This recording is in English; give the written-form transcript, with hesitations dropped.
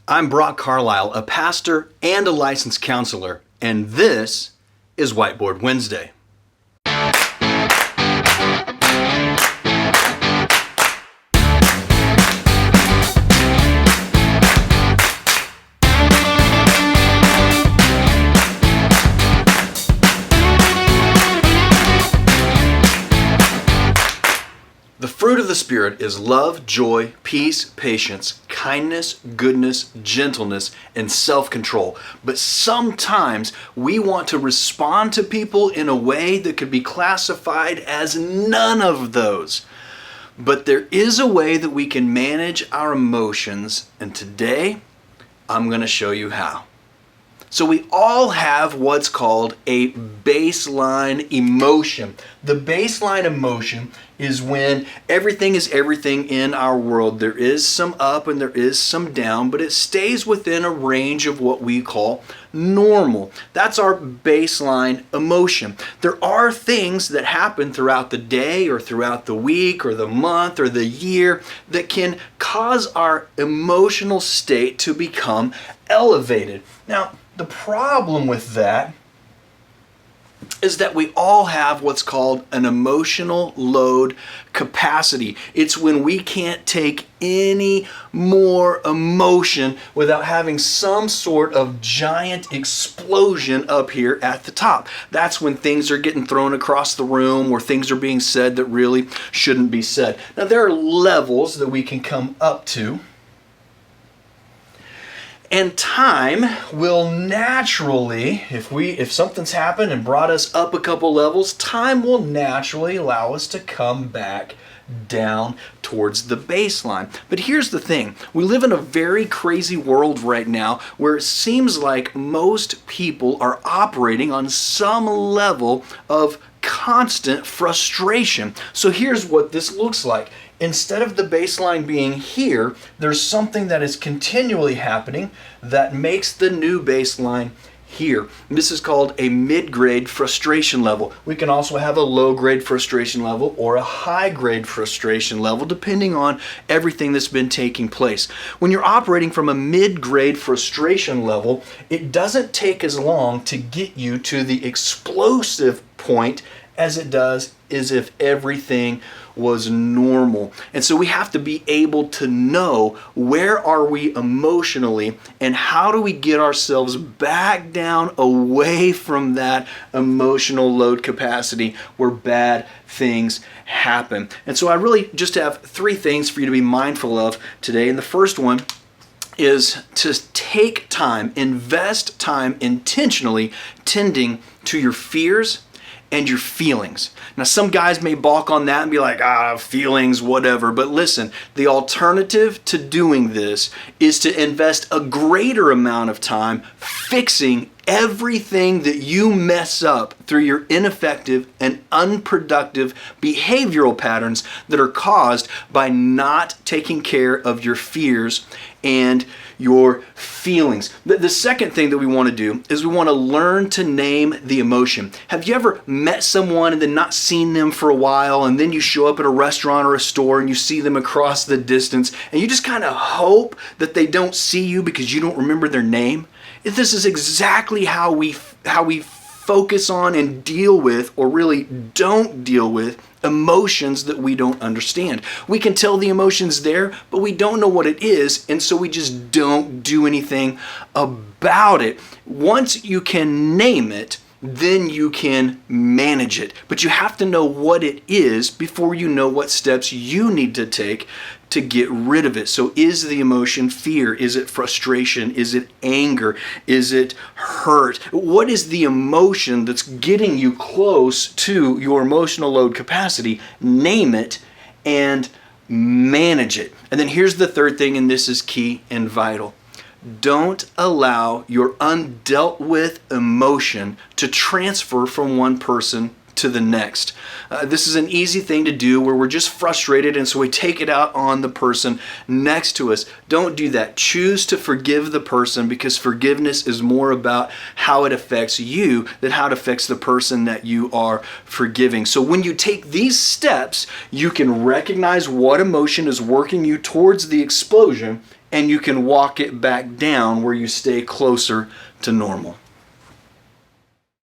I'm Brock Carlisle, a pastor and a licensed counselor, and this is Whiteboard Wednesday. The fruit of the Spirit is love, joy, peace, patience, kindness, goodness, gentleness, and self-control. But sometimes we want to respond to people in a way that could be classified as none of those. But there is a way that we can manage our emotions, and today I'm going to show you how. So we all have what's called a baseline emotion. The baseline emotion is when everything is everything in our world. There is some up and there is some down, but it stays within a range of what we call normal. That's our baseline emotion. There are things that happen throughout the day or throughout the week or the month or the year that can cause our emotional state to become elevated. Now, the problem with that is that we all have what's called an emotional load capacity. It's when we can't take any more emotion without having some sort of giant explosion up here at the top. That's when things are getting thrown across the room or things are being said that really shouldn't be said. Now, there are levels that we can come up to. And time will naturally, if something's happened and brought us up a couple levels, time will naturally allow us to come back down towards the baseline. But here's the thing. We live in a very crazy world right now where it seems like most people are operating on some level of constant frustration. So here's what this looks like. Instead of the baseline being here, there's something that is continually happening that makes the new baseline here. This is called a mid-grade frustration level. We can also have a low-grade frustration level or a high-grade frustration level, depending on everything that's been taking place. When you're operating from a mid-grade frustration level, it doesn't take as long to get you to the explosive point as it does as if everything was normal. And so we have to be able to know where are we emotionally and how do we get ourselves back down away from that emotional load capacity where bad things happen. And so I really just have three things for you to be mindful of today. And the first one is to take time, invest time intentionally tending to your fears and your feelings. Now, some guys may balk on that and be like, feelings, whatever. But listen, the alternative to doing this is to invest a greater amount of time fixing everything that you mess up through your ineffective and unproductive behavioral patterns that are caused by not taking care of your fears and your feelings. The second thing that we want to do is we want to learn to name the emotion. Have you ever met someone and then not seen them for a while, and then you show up at a restaurant or a store and you see them across the distance and you just kind of hope that they don't see you because you don't remember their name? This is exactly how we focus on and deal with, or really don't deal with, emotions that we don't understand. We can tell the emotion's there, but we don't know what it is, and so we just don't do anything about it. Once you can name it, then you can manage it. But you have to know what it is before you know what steps you need to take to get rid of it. So is the emotion fear? Is it frustration? Is it anger? Is it hurt? What is the emotion that's getting you close to your emotional load capacity? Name it and manage it. And then here's the third thing, and this is key and vital. Don't allow your undealt with emotion to transfer from one person to the next. This is an easy thing to do where we're just frustrated and so we take it out on the person next to us. Don't do that. Choose to forgive the person, because forgiveness is more about how it affects you than how it affects the person that you are forgiving. So when you take these steps, you can recognize what emotion is working you towards the explosion and you can walk it back down where you stay closer to normal.